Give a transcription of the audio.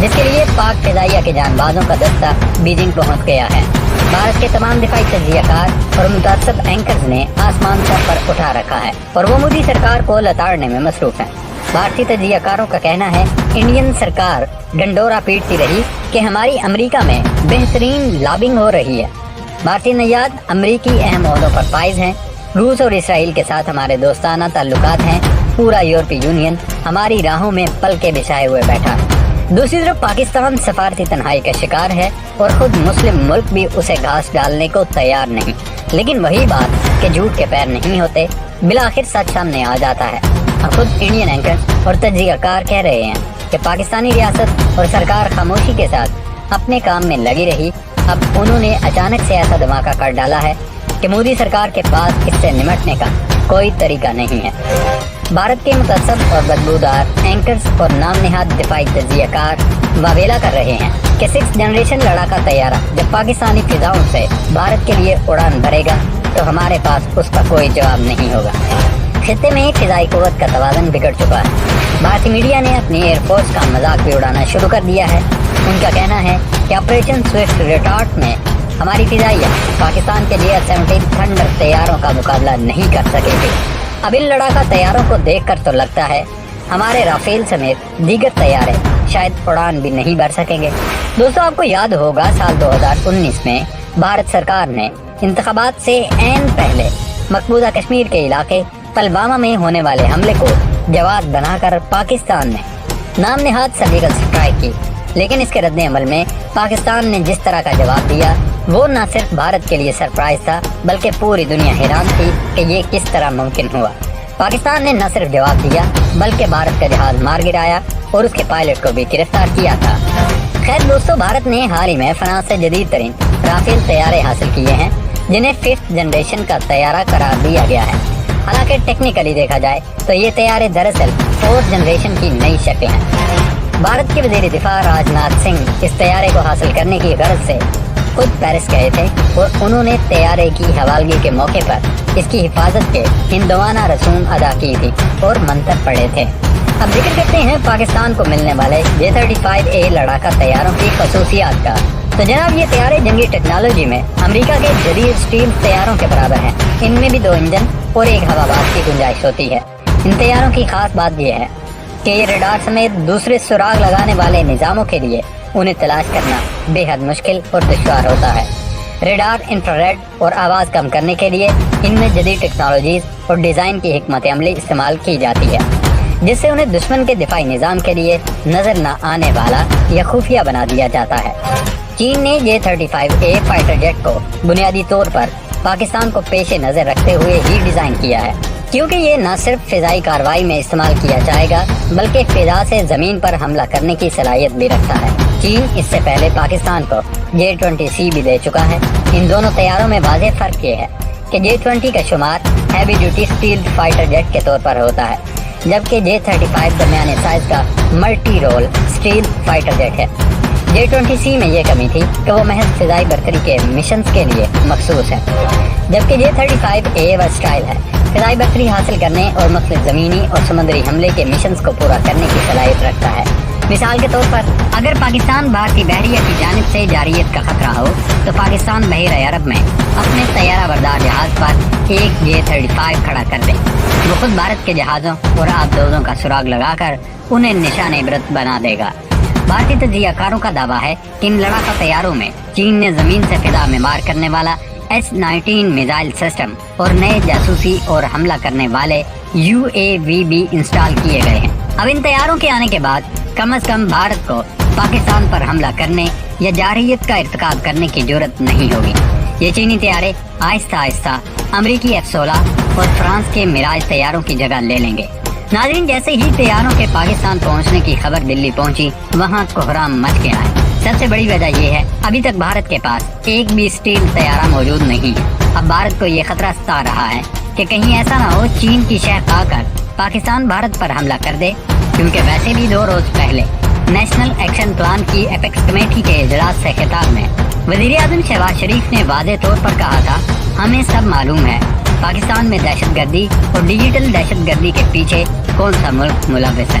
جس کے لیے پاک فضائیہ کے جان بازوں کا دستہ بیجنگ پہنچ گیا ہے۔ بھارت کے تمام دفاعی تجزیہ کار اور متعصب اینکرز نے آسمان سر پر اٹھا رکھا ہے اور وہ مودی سرکار کو لتاڑنے میں مصروف ہیں۔ بھارتی تجزیہ کاروں کا کہنا ہے انڈین سرکار ڈنڈورا پیٹتی رہی کہ ہماری امریکہ میں بہترین لابنگ ہو رہی ہے۔ بھارتی نیاد امریکی اہم عہدوں پر فائز ہیں۔ روس اور اسرائیل کے ساتھ ہمارے دوستانہ تعلقات ہیں۔ پورا یورپی یونین ہماری راہوں میں پل کے بچھائے ہوئے بیٹھا ہے۔ دوسری طرف پاکستان سفارتی تنہائی کا شکار ہے اور خود مسلم ملک بھی اسے گھاس ڈالنے کو تیار نہیں، لیکن وہی بات کہ جھوٹ کے پیر نہیں ہوتے، بالآخر سچ سامنے آ جاتا ہے۔ اب خود انڈین اینکرز اور تجزیہ کار کہہ رہے ہیں کہ پاکستانی ریاست اور سرکار خاموشی کے ساتھ اپنے کام میں لگی رہی۔ اب انہوں نے اچانک سے ایسا دھماکہ کر ڈالا ہے کہ مودی سرکار کے پاس اس سے نمٹنے کا کوئی طریقہ نہیں ہے۔ بھارت کے متعصب اور بدبودار اینکرز اور نام نہاد دفاعی تجزیہ کار واویلا کر رہے ہیں کہ 6 جنریشن لڑاکا طیارہ جب پاکستانی فضاؤں سے بھارت کے لیے اڑان بھرے گا تو ہمارے پاس اس کا کوئی جواب نہیں ہوگا۔ خطے میں فضائی قوت کا توازن بگڑ چکا ہے۔ بھارتی میڈیا نے اپنی ایئر فورس کا مذاق بھی اڑانا شروع کر دیا ہے۔ ان کا کہنا ہے کہ آپریشن سوئفٹ ریٹارٹ میں ہماری فضائیہ پاکستان کے JF-17 تھنڈر طیاروں کا مقابلہ نہیں کر سکے گی۔ اب ان لڑاکا طیاروں کو دیکھ کر تو لگتا ہے ہمارے رافیل سمیت دیگر طیارے شاید اڑان بھی نہیں بھر سکیں گے۔ دوستو آپ کو یاد ہوگا سال 2019 میں بھارت سرکار نے انتخابات سے عین پہلے مقبوضہ کشمیر کے علاقے پلوامہ میں ہونے والے حملے کو جواب بنا کر پاکستان نے نام نہاد سرجیکل اسٹرائیک کی، لیکن اس کے رد عمل میں پاکستان نے جس طرح کا جواب دیا وہ نہ صرف بھارت کے لیے سرپرائز تھا بلکہ پوری دنیا حیران تھی کہ یہ کس طرح ممکن ہوا۔ پاکستان نے نہ صرف جواب دیا بلکہ بھارت کا جہاز مار گرایا اور اس کے پائلٹ کو بھی گرفتار کیا تھا۔ خیر دوستو، بھارت نے حال ہی میں فرانس سے جدید ترین رافیل طیارے حاصل کیے ہیں جنہیں 5th جنریشن کا طیارہ قرار دیا گیا ہے۔ حالانکہ ٹیکنیکلی دیکھا جائے تو یہ طیارے دراصل 4th جنریشن کی نئی شکلیں ہیں۔ بھارت کے وزیر دفاع راج ناتھ سنگھ اس طیارے کو حاصل کرنے کی غرض سے خود پیرس گئے تھے اور انہوں نے طیارے کی حوالگی کے موقع پر اس کی حفاظت کے ہندوانہ رسوم ادا کی تھی اور منتر پڑھے تھے۔ اب ذکر کرتے ہیں پاکستان کو ملنے والے J-35A لڑاکا طیاروں کی خصوصیات کا۔ تو جناب یہ طیارے جنگی ٹیکنالوجی میں امریکہ کے جدید اسٹیل طیاروں کے برابر ہیں۔ ان میں بھی 2 انجن اور 1 ہوا باز کی گنجائش ہوتی ہے۔ ان طیاروں کی خاص بات یہ ہے کہ یہ ریڈار سمیت دوسرے سراغ لگانے والے نظاموں کے لیے انہیں تلاش کرنا بے حد مشکل اور دشوار ہوتا ہے۔ ریڈار، انفراریڈ اور آواز کم کرنے کے لیے ان میں جدید ٹیکنالوجیز اور ڈیزائن کی حکمت عملی استعمال کی جاتی ہے، جس سے انہیں دشمن کے دفاعی نظام کے لیے نظر نہ آنے والا یا خفیہ بنا دیا جاتا ہے۔ چین نے J-35A فائٹر جیٹ کو بنیادی طور پر پاکستان کو پیش نظر رکھتے ہوئے ہی ڈیزائن کیا ہے، کیونکہ یہ نہ صرف فضائی کارروائی میں استعمال کیا جائے گا بلکہ فضا سے زمین پر حملہ کرنے کی صلاحیت بھی رکھتا ہے۔ چین اس سے پہلے پاکستان کو J-20C بھی دے چکا ہے۔ ان دونوں طیاروں میں واضح فرق یہ ہے کہ J-20 کا شمار ہیوی ڈیوٹی اسٹیلڈ فائٹر جیٹ کے طور پر ہوتا ہے، جبکہ J-35 درمیانے سائز کا multi role stealth fighter jet ہے۔ J-20C میں یہ کمی تھی کہ وہ محض فضائی برتری کے مشنز کے لیے مخصوص ہے، جبکہ J-35A ورسٹائل ہے، فضائی برتری حاصل کرنے اور مختلف زمینی اور سمندری حملے کے مشنز کو پورا کرنے کی صلاحیت رکھتا ہے۔ مثال کے طور پر اگر پاکستان بھارتی بحریہ کی جانب سے جارحیت کا خطرہ ہو تو پاکستان بحیرہ عرب میں اپنے طیارہ بردار جہاز پر ایک J-35 کھڑا کر دے۔ وہ خود بھارت کے جہازوں اور آبدوزوں کا سراغ لگا کر انہیں نشان عبرت بنا دے گا۔ بھارتی تجزیہ کاروں کا دعویٰ ہے کہ ان لڑاکا طیاروں میں چین نے زمین سے فضا میں مار کرنے والا S-19 میزائل سسٹم اور نئے جاسوسی اور حملہ کرنے والے UAV بھی انسٹال کیے گئے ہیں۔ اب ان طیاروں کے آنے کے بعد کم از کم بھارت کو پاکستان پر حملہ کرنے یا جارحیت کا ارتکاب کرنے کی جرت نہیں ہوگی۔ یہ چینی طیارے آہستہ آہستہ امریکی F-16 اور فرانس کے میراج طیاروں کی جگہ لے لیں گے۔ ناظرین، جیسے ہی طیاروں کے پاکستان پہنچنے کی خبر دلی پہنچی وہاں کوہرام مچ گیا ہے۔ سب سے بڑی وجہ یہ ہے ابھی تک بھارت کے پاس ایک بھی اسٹیل طیارہ موجود نہیں ہے۔ اب بھارت کو یہ خطرہ ستا رہا ہے کہ کہیں ایسا نہ ہو چین کی شہ کھا کر پاکستان بھارت پر حملہ کر دے، کیونکہ ویسے بھی 2 روز پہلے نیشنل ایکشن پلان کی اپیکس کمیٹی کے اجلاس سے خطاب میں وزیر اعظم شہباز شریف نے واضح طور پر کہا تھا، ہمیں سب معلوم ہے پاکستان میں دہشت گردی اور ڈیجیٹل دہشت گردی کے پیچھے کون سا ملک ملوث ہے۔